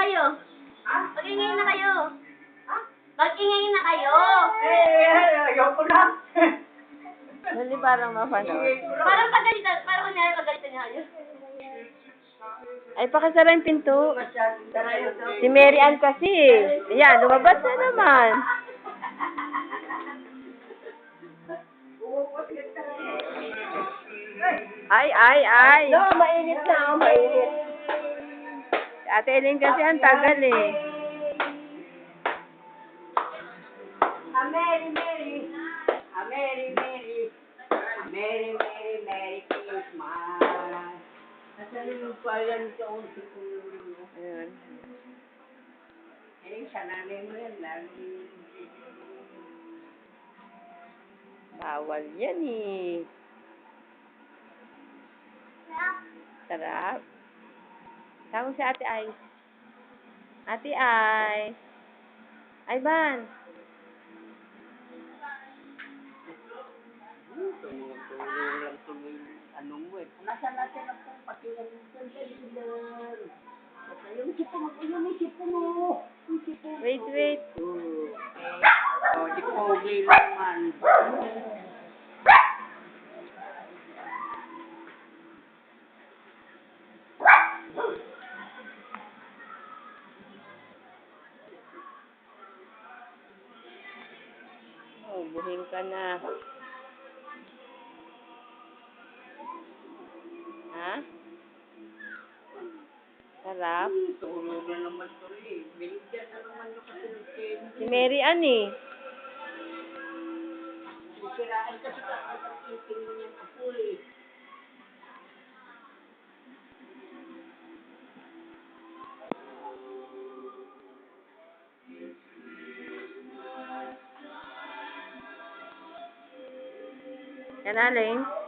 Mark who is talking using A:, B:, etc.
A: kayo. Ha? Mag-ingay na kayo. Ha? Mag-ingay na kayo.
B: Ayoko na.
C: Dali parang mapanood.
A: Parang pagalitan, parang kunyari pagalitan niya kayo.
C: Ay, pakasara yung pinto. Si Mary Ann kasi. Ayan, lumabas na naman. Ay.
B: No, mainit na. Mainit.
C: Ate Ellen kasi ang tagal eh.
B: Mary. Merry Christmas. Nasaan pa yan taon siguro?
C: Ayun.
B: Sa nanay mo yan, lagi.
C: Bawal yan eh. Sarap. Tawag si Ate Ay. Ate Ay. Ay, Ban.
B: Tulong lang tuloy anong mo eh. Nasaan natin ang pakilan ng sandalilan? Yung sipon mo, yung sipon mo.
C: Wait.
B: Di pogi naman.
C: Oh, buhing ka na. Ha? Sarap.
B: Tulong na naman tuloy. Binigyan na naman yung kasunod.
C: Si Mary Ann eh.
B: Sisiraan kasi ang iting mo niyang apoy.
C: Yan, Aling.